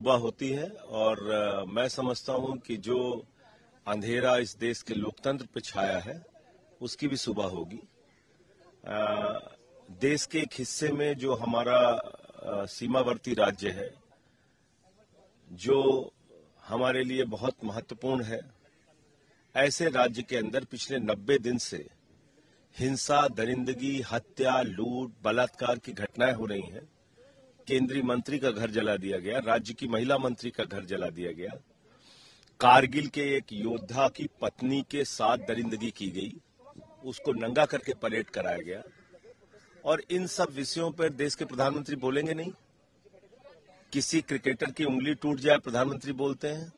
सुबह होती है और मैं समझता हूं कि जो अंधेरा इस देश के लोकतंत्र पे छाया है उसकी भी सुबह होगी। देश के एक हिस्से में जो हमारा सीमावर्ती राज्य है, जो हमारे लिए बहुत महत्वपूर्ण है, ऐसे राज्य के अंदर पिछले 90 दिन से हिंसा, दरिंदगी, हत्या, लूट, बलात्कार की घटनाएं हो रही हैं। केंद्रीय मंत्री का घर जला दिया गया, राज्य की महिला मंत्री का घर जला दिया गया, कारगिल के एक योद्धा की पत्नी के साथ दरिंदगी की गई, उसको नंगा करके परेड कराया गया। और इन सब विषयों पर देश के प्रधानमंत्री बोलेंगे नहीं। किसी क्रिकेटर की उंगली टूट जाए, प्रधानमंत्री बोलते हैं।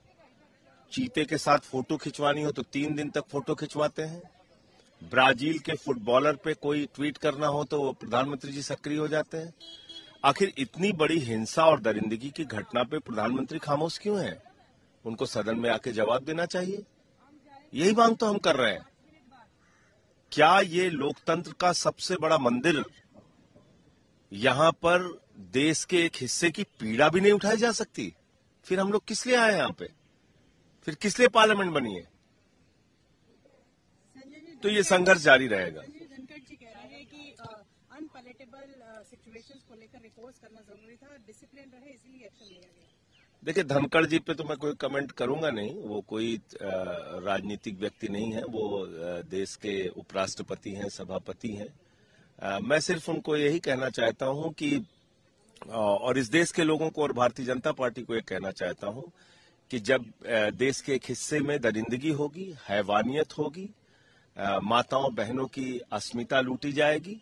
चीते के साथ फोटो खिंचवानी हो तो 3 दिन तक फोटो खिंचवाते हैं। ब्राजील के फुटबॉलर पे कोई ट्वीट करना हो तो प्रधानमंत्री जी सक्रिय हो जाते हैं। आखिर इतनी बड़ी हिंसा और दरिंदगी की घटना पे प्रधानमंत्री खामोश क्यों हैं? उनको सदन में आके जवाब देना चाहिए। यही मांग तो हम कर रहे हैं। क्या ये लोकतंत्र का सबसे बड़ा मंदिर, यहां पर देश के एक हिस्से की पीड़ा भी नहीं उठाई जा सकती? फिर हम लोग किस लिए आए यहां पे? फिर किस लिए पार्लियामेंट बनी है? तो ये संघर्ष जारी रहेगा। धनखड़ जी कह रहे हैं कि अनपैलेटेबल सिचुएशंस को लेकर रिपोर्ट करना जरूरी था, डिसिप्लिन रहे इसलिए एक्शन लिया गया। देखिए, धनखड़ जी पे तो मैं कोई कमेंट करूंगा नहीं। वो कोई राजनीतिक व्यक्ति नहीं है, वो देश के उपराष्ट्रपति हैं, सभापति हैं। मैं सिर्फ उनको यही कहना चाहता हूं कि और इस देश के लोगों को और भारतीय जनता पार्टी को ये कहना चाहता हूं कि जब देश के एक हिस्से में दरिंदगी होगी, हैवानियत होगी, माताओं बहनों की अस्मिता लूटी जाएगी,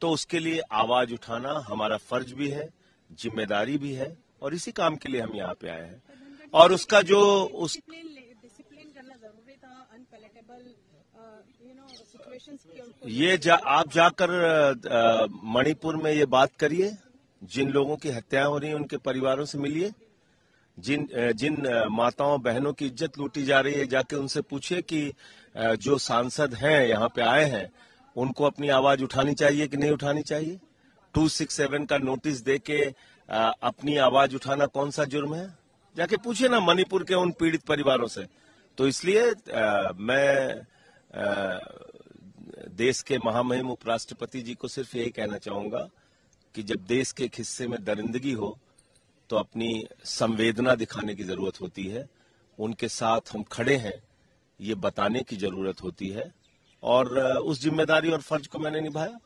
तो उसके लिए आवाज उठाना हमारा फर्ज भी है, जिम्मेदारी भी है, और इसी काम के लिए हम यहाँ पे आए हैं। और उसका जो डिसिप्लिन करना जरूरी था, अनपैलेटेबल सिचुएशंस ये आप जाकर मणिपुर में ये बात करिए। जिन लोगों की हत्याएं हो रही हैं उनके परिवारों से मिलिए। जिन माताओं बहनों की इज्जत लूटी जा रही है, जाके उनसे पूछिए कि जो सांसद हैं यहाँ पे आए हैं उनको अपनी आवाज उठानी चाहिए कि नहीं उठानी चाहिए। 267 का नोटिस देके अपनी आवाज उठाना कौन सा जुर्म है? जाके पूछिए ना मणिपुर के उन पीड़ित परिवारों से। तो इसलिए मैं देश के महामहिम उपराष्ट्रपति जी को सिर्फ यही कहना चाहूंगा कि जब देश के एक हिस्से में दरिंदगी हो तो अपनी संवेदना दिखाने की जरूरत होती है। उनके साथ हम खड़े हैं ये बताने की जरूरत होती है, और उस जिम्मेदारी और फर्ज को मैंने निभाया।